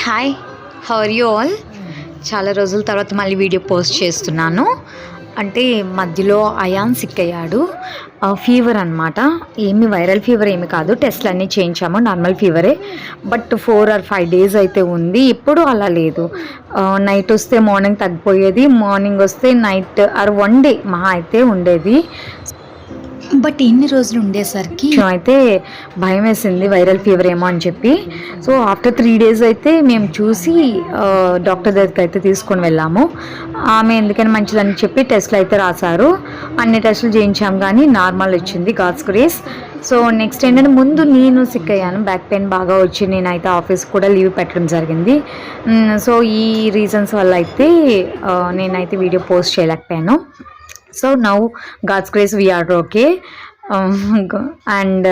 Hi, how are you all? చాలా రోజుల తర్వాత మళ్ళీ వీడియో పోస్ట్ చేస్తున్నాను. అంటే మధ్యలో అయాన్ సిక్ అయ్యాడు. ఫీవర్ అనమాట. ఏమి వైరల్ ఫీవర్ ఏమి కాదు, టెస్ట్లు అన్నీ చేయించాము, నార్మల్ ఫీవరే. బట్ 4 or 5 days అయితే ఉంది. ఇప్పుడు అలా లేదు. నైట్ వస్తే మార్నింగ్ తగ్గిపోయేది, మార్నింగ్ వస్తే నైట్ ఆర్ 1 day మహా అయితే ఉండేది. బట్ ఇన్ని రోజులు ఉండేసరికి అయితే భయం వేసింది వైరల్ ఫీవర్ ఏమో అని చెప్పి. సో ఆఫ్టర్ 3 days అయితే మేము చూసి డాక్టర్ దగ్గరికి అయితే తీసుకొని వెళ్ళాము. ఆమె ఎందుకని మంచిదని చెప్పి టెస్ట్లు అయితే రాశారు. అన్ని టెస్టులు చేయించాం కానీ నార్మల్ వచ్చింది, గాడ్స్ గ్రేస్. సో నెక్స్ట్ ఏంటంటే, ముందు నేను సిక్ అయ్యాను, బ్యాక్ పెయిన్ బాగా వచ్చి నేనైతే ఆఫీస్ కూడా లీవ్ పెట్టడం జరిగింది. సో ఈ రీజన్స్ వల్ల అయితే నేనైతే వీడియో పోస్ట్ చేయలేకపోయాను. So now God's grace we are okay. And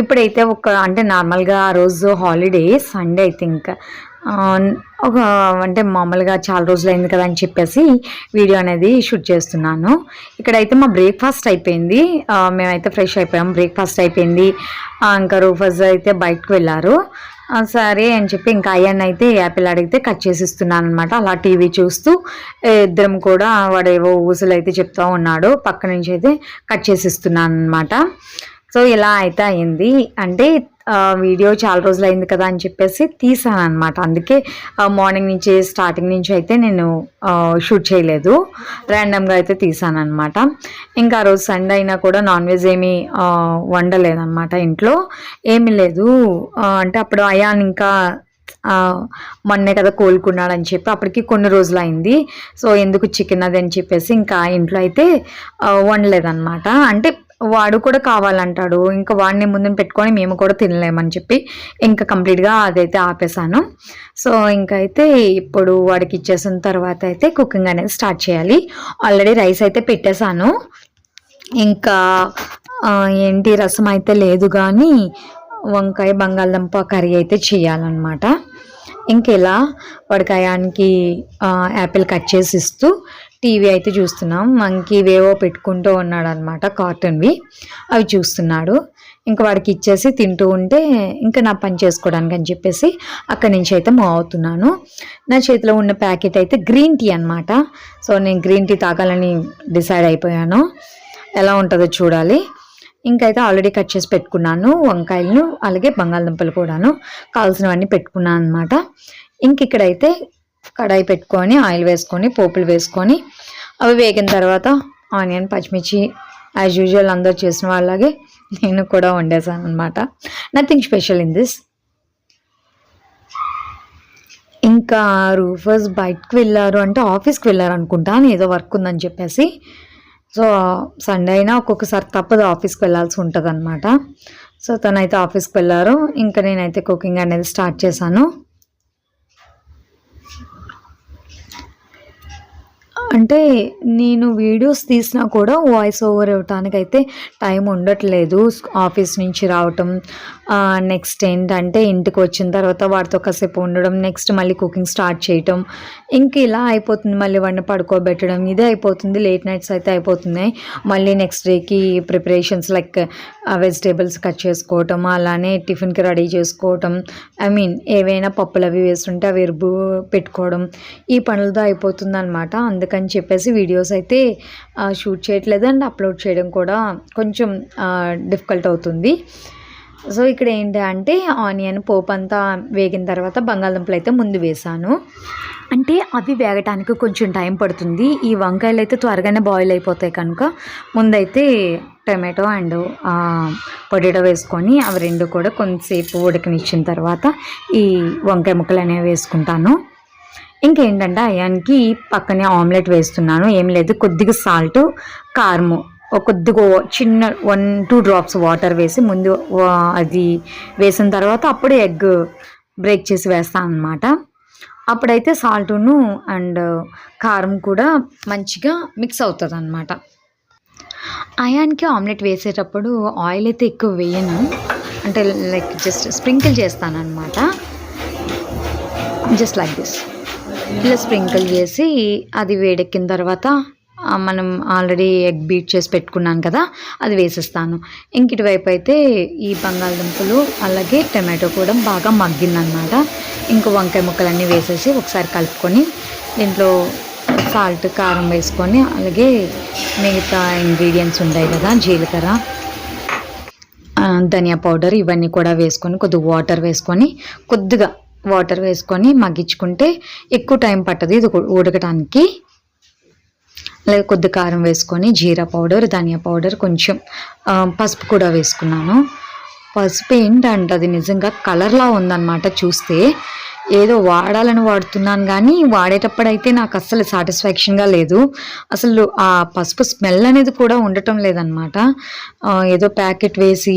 ఇప్పుడైతే అంటే నార్మల్గా ఆ రోజు హాలిడే, సండే ఐ థింక్. అంటే మామూలుగా చాలా రోజులు అయింది కదా అని చెప్పేసి వీడియో అనేది షూట్ చేస్తున్నాను. ఇక్కడైతే మా బ్రేక్ఫాస్ట్ అయిపోయింది, మేమైతే ఫ్రెష్ అయిపోయాం, బ్రేక్ఫాస్ట్ అయిపోయింది. ఇంకా రూఫజ్ అయితే బయటకు వెళ్ళారు. సరే అని చెప్పి ఇంకా అయ్యాన్ని అయితే యాపిల్ అడిగితే కట్ చేసి ఇస్తున్నాను అనమాట. అలా టీవీ చూస్తూ ఇద్దరం కూడా వాడేవో ఊసులు అయితే చెప్తూ ఉన్నాడు, పక్క నుంచి అయితే కట్ చేసి ఇస్తున్నాను అనమాట. సో ఇలా అయితే అయింది. అంటే వీడియో చాలా రోజులు అయింది కదా అని చెప్పేసి తీసాను అనమాట. అందుకే మార్నింగ్ నుంచి స్టార్టింగ్ నుంచి అయితే నేను షూట్ చేయలేదు, ర్యాండమ్గా అయితే తీసాను అనమాట. ఇంకా ఆ రోజు సండే అయినా కూడా నాన్ వెజ్ ఏమీ వండలేదన్నమాట, ఇంట్లో ఏమీ లేదు. అంటే అప్పుడు అయాన్ ఇంకా మొన్నే కదా కోలుకున్నాడని చెప్పి అప్పటికి కొన్ని రోజులు అయింది. సో ఎందుకు చికెన్ అది అని చెప్పేసి ఇంకా ఇంట్లో అయితే వండలేదన్నమాట. అంటే వాడు కూడా కావాలంటాడు, ఇంకా వాడిని ముందు పెట్టుకొని మేము కూడా తినలేమని చెప్పి ఇంకా కంప్లీట్గా అదైతే ఆపేసాను. సో ఇంకైతే ఇప్పుడు వాడికి ఇచ్చేసిన తర్వాత అయితే కుకింగ్ అనేది స్టార్ట్ చేయాలి. ఆల్రెడీ రైస్ అయితే పెట్టేశాను. ఇంకా ఏంటి రసం అయితే లేదు, కానీ వంకాయ బంగాళదుంప కర్రీ అయితే చేయాలన్నమాట. ఇంకెలా వాడికి అయానికి యాపిల్ కట్ చేసి ఇస్తూ టీవీ అయితే చూస్తున్నాం. మనకి ఇవేవో పెట్టుకుంటూ ఉన్నాడు అనమాట, కార్టూన్వి, అవి చూస్తున్నాడు. ఇంకా వాడికి ఇచ్చేసి తింటూ ఉంటే ఇంకా నా పని చేసుకోవడానికి అని చెప్పేసి అక్కడి నుంచి అయితే మూవ్ అవుతున్నాను. నా చేతిలో ఉన్న ప్యాకెట్ అయితే గ్రీన్ టీ అనమాట. సో నేను గ్రీన్ టీ తాగాలని డిసైడ్ అయిపోయాను. ఎలా ఉంటుందో చూడాలి. ఇంకైతే ఆల్రెడీ కట్ చేసి పెట్టుకున్నాను వంకాయలను, అలాగే బంగాళదుంపలు కూడాను కావాల్సినవన్నీ పెట్టుకున్నాను అనమాట. ఇంక ఇక్కడైతే కడాయి పెట్టుకొని ఆయిల్ వేసుకొని పోపులు వేసుకొని అవి వేగిన తర్వాత ఆనియన్, పచ్చిమిర్చి యాజ్ యూజువల్ అందరూ చేసిన వాళ్ళలాగే నేను కూడా వండేసాను అనమాట. Nothing special in this. ఇంకా రూఫర్స్ బయటకు వెళ్ళారు, అంటే ఆఫీస్కి వెళ్ళారు అనుకుంటాను, ఏదో వర్క్ ఉందని చెప్పేసి. సో సండే అయినా ఒక్కొక్కసారి తప్పదు, ఆఫీస్కి వెళ్ళాల్సి ఉంటుంది అనమాట. సో తనైతే ఆఫీస్కి వెళ్ళారు. ఇంకా నేనైతే కుకింగ్ అనేది స్టార్ట్ చేశాను. అంటే నేను వీడియోస్ తీసినా కూడా వాయిస్ ఓవర్ ఇవ్వటానికి అయితే టైం ఉండట్లేదు. ఆఫీస్ నుంచి రావటం, నెక్స్ట్ ఏంటంటే ఇంటికి వచ్చిన తర్వాత వాడితో కాసేపు ఉండడం, నెక్స్ట్ మళ్ళీ కుకింగ్ స్టార్ట్ చేయటం, ఇంక ఇలా అయిపోతుంది. మళ్ళీ వాడిని పడుకోబెట్టడం, ఇదే అయిపోతుంది. లేట్ నైట్స్ అయితే అయిపోతున్నాయి. మళ్ళీ నెక్స్ట్ డేకి ప్రిపరేషన్స్ లైక్ వెజిటేబుల్స్ కట్ చేసుకోవటం, అలానే టిఫిన్కి రెడీ చేసుకోవటం, ఏవైనా పప్పులు అవి వేస్తుంటే అవి ఎరుపు పెట్టుకోవడం, ఈ పనులతో అయిపోతుంది అనమాట. అందుకని చెప్పేసి వీడియోస్ అయితే షూట్ చేయట్లేదు, అండ్ అప్లోడ్ చేయడం కూడా కొంచెం డిఫికల్ట్ అవుతుంది. సో ఇక్కడ ఏంటి అంటే ఆనియన్ పోపు అంతా వేగిన తర్వాత బంగాళదుంపలు అయితే ముందు వేసాను. అంటే అవి వేగటానికి కొంచెం టైం పడుతుంది. ఈ వంకాయలు అయితే త్వరగానే బాయిల్ అయిపోతాయి కనుక ముందైతే టమాటో అండ్ పొటాటో వేసుకొని అవి రెండు కూడా కొంతసేపు ఉడకనిచ్చిన తర్వాత ఈ వంకాయ ముక్కలు అనేవి వేసుకుంటాను. ఇంకేంటంటే అయానికి పక్కనే ఆమ్లెట్ వేస్తున్నాను. ఏం లేదు, కొద్దిగా సాల్ట్, కారము, కొద్దిగా చిన్న 1-2 drops వాటర్ వేసి ముందు అది వేసిన తర్వాత అప్పుడు ఎగ్ బ్రేక్ చేసి వేస్తాను అనమాట. అప్పుడైతే సాల్ట్ను అండ్ కారం కూడా మంచిగా మిక్స్ అవుతుంది అనమాట. అయానికి ఆమ్లెట్ వేసేటప్పుడు ఆయిల్ అయితే ఎక్కువ వేయను, అంటే లైక్ జస్ట్ స్ప్రింకిల్ చేస్తాను అనమాట. జస్ట్ లైక్ దిస్, ఇలా స్ప్రింకిల్ చేసి అది వేడెక్కిన తర్వాత మనం ఆల్రెడీ ఎగ్ బీట్ చేసి పెట్టుకున్నాను కదా, అది వేసేస్తాను. ఇంక ఇటువైపు అయితే ఈ బంగాళదుంపలు అలాగే టమాటో కూడా బాగా మగ్గిందనమాట. ఇంకో వంకాయ ముక్కలన్నీ వేసేసి ఒకసారి కలుపుకొని దీంట్లో సాల్ట్, కారం వేసుకొని అలాగే మిగతా ఇంగ్రీడియంట్స్ ఉంటాయి కదా, జీలకర్ర, ధనియా పౌడర్ ఇవన్నీ కూడా వేసుకొని కొద్దిగా వాటర్ వేసుకొని మగ్గించుకుంటే ఎక్కువ టైం పట్టదు ఇది ఉడకటానికి. అలాగే కొద్ది కారం వేసుకొని జీరా పౌడర్, ధనియా పౌడర్, కొంచెం పసుపు కూడా వేసుకున్నాను. పసుపు ఏంటంటే అది నిజంగా కలర్లా ఉందన్నమాట. చూస్తే ఏదో వాడాలని వాడుతున్నాను కానీ వాడేటప్పుడైతే నాకు అస్సలు సాటిస్ఫాక్షన్గా లేదు. అసలు ఆ పసుపు స్మెల్ అనేది కూడా ఉండటం లేదనమాట. ఏదో ప్యాకెట్ వేసి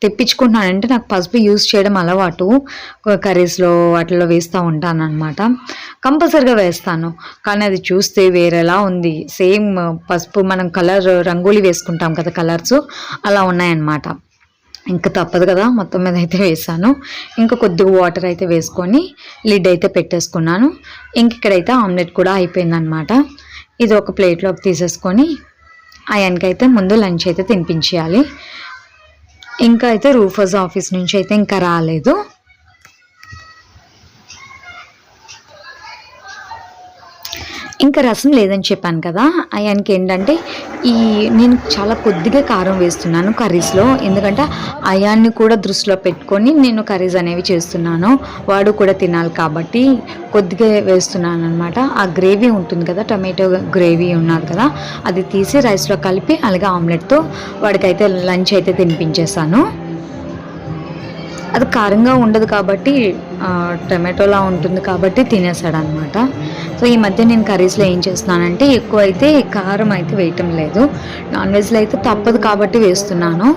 తెప్పించుకుంటున్నానంటే నాకు పసుపు యూజ్ చేయడం అలవాటు. కర్రీస్లో వాటిల్లో వేస్తూ ఉంటాను అనమాట. కంపల్సరిగా వేస్తాను, కానీ అది చూస్తే వేరేలా ఉంది. సేమ్ పసుపు మనం రంగోలీ వేసుకుంటాం కదా, కలర్స్ అలా ఉన్నాయన్నమాట. ఇంకా తప్పదు కదా, మొత్తం మీద అయితే వేసాను. ఇంకా కొద్దిగా వాటర్ అయితే వేసుకొని లిడ్ అయితే పెట్టేసుకున్నాను. ఇంక ఇక్కడైతే ఆమ్లెట్ కూడా అయిపోయిందనమాట. ఇది ఒక ప్లేట్లోకి తీసేసుకొని ఆయనకి అయితే ముందు లంచ్ అయితే తినిపించేయాలి. ఇంకా అయితే రూఫర్స్ ఆఫీస్ నుంచి అయితే ఇంకా రాలేదు. ఇంకా రసం లేదని చెప్పాను కదా, ఆయనకి ఏంటంటే నేను చాలా కొద్దిగా కారం వేస్తున్నాను కర్రీస్లో. ఎందుకంటే అయాన్ని కూడా దృష్టిలో పెట్టుకొని నేను కర్రీస్ అనేవి చేస్తున్నాను. వాడు కూడా తినాలి కాబట్టి కొద్దిగా వేస్తున్నాను అనమాట. ఆ గ్రేవీ ఉంటుంది కదా, టమాటో గ్రేవీ ఉన్నది కదా, అది తీసి రైస్లో కలిపి అలాగే ఆమ్లెట్తో వాడికైతే లంచ్ అయితే తినిపించేసాను. అది కారంగా ఉండదు కాబట్టి టమాటోలా ఉంటుంది కాబట్టి తినేసాడు అనమాట. సో ఈ మధ్య నేను కర్రీస్లో ఏం చేస్తున్నానంటే ఎక్కువ అయితే కారం అయితే వేయటం లేదు. నాన్ వెజ్లో అయితే తప్పదు కాబట్టి వేస్తున్నాను.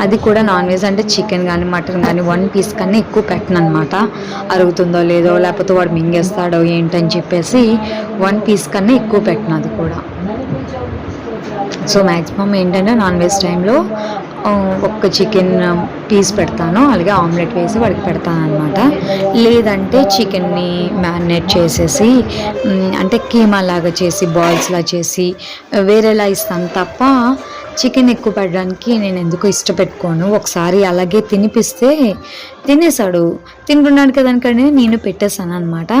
అది కూడా నాన్ వెజ్ అంటే చికెన్ కానీ మటన్ కానీ 1 పీస్ కన్నా ఎక్కువ పెట్టను అనమాట. అరుగుతుందో లేదో లేకపోతే వాడు మింగేస్తాడో ఏంటని చెప్పేసి 1 పీస్ కన్నా ఎక్కువ పెట్టను అది కూడా. సో మ్యాక్సిమం ఏంటంటే నాన్ వెజ్ టైంలో ఒక్క చికెన్ పీస్ పెడతాను, అలాగే ఆమ్లెట్ వేసి వాడికి పెడతాను అనమాట. లేదంటే చికెన్ని మ్యారినేట్ చేసేసి అంటే కీమా లాగా చేసి బాల్స్లా చేసి వేరేలా ఇస్తాను తప్ప చికెన్ ఎక్కువ పెట్టడానికి నేను ఎందుకు ఇష్టపెట్టుకోను. ఒకసారి అలాగే తినిపిస్తే తినేసాడు, తింటున్నాడు కదనుకనే నేను పెట్టేశాను అనమాట.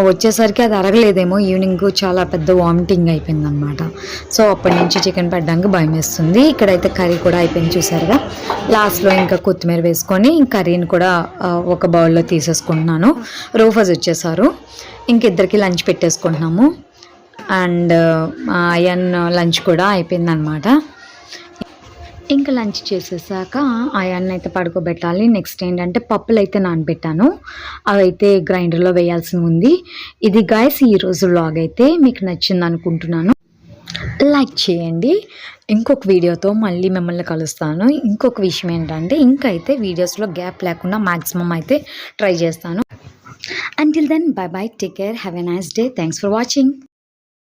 వచ్చేసరికి అది అరగలేదేమో, ఈవినింగ్ చాలా పెద్ద వామిటింగ్ అయిపోయిందనమాట. సో అప్పటి నుంచి చికెన్ పెట్టడానికి భయం వేస్తుంది. ఇక్కడైతే కర్రీ కూడా అయిపోయింది చూసారుగా. లాస్ట్లో ఇంకా కొత్తిమీర వేసుకొని కర్రీని కూడా ఒక బౌల్లో తీసేసుకుంటున్నాను. రూఫర్స్ వచ్చేసారు, ఇంకిద్దరికి లంచ్ పెట్టేసుకుంటున్నాము. అండ్ అయాన్ లంచ్ కూడా అయిపోయిందనమాట. ఇంకా లంచ్ చేసేసాక అయాన్ని అయితే పడుకోబెట్టాలి. నెక్స్ట్ ఏంటంటే పప్పులు అయితే నానబెట్టాను, అవైతే గ్రైండర్లో వేయాల్సి ఉంది. ఇది గైస్ ఈరోజు వ్లాగ్ అయితే మీకు నచ్చింది అనుకుంటున్నాను. లైక్ చేయండి. ఇంకొక వీడియోతో మళ్ళీ మిమ్మల్ని కలుస్తాను. ఇంకొక విషయం ఏంటంటే ఇంకైతే వీడియోస్లో గ్యాప్ లేకుండా మ్యాక్సిమం అయితే ట్రై చేస్తాను. Until then, bye bye, take care, have a nice day, thanks for watching.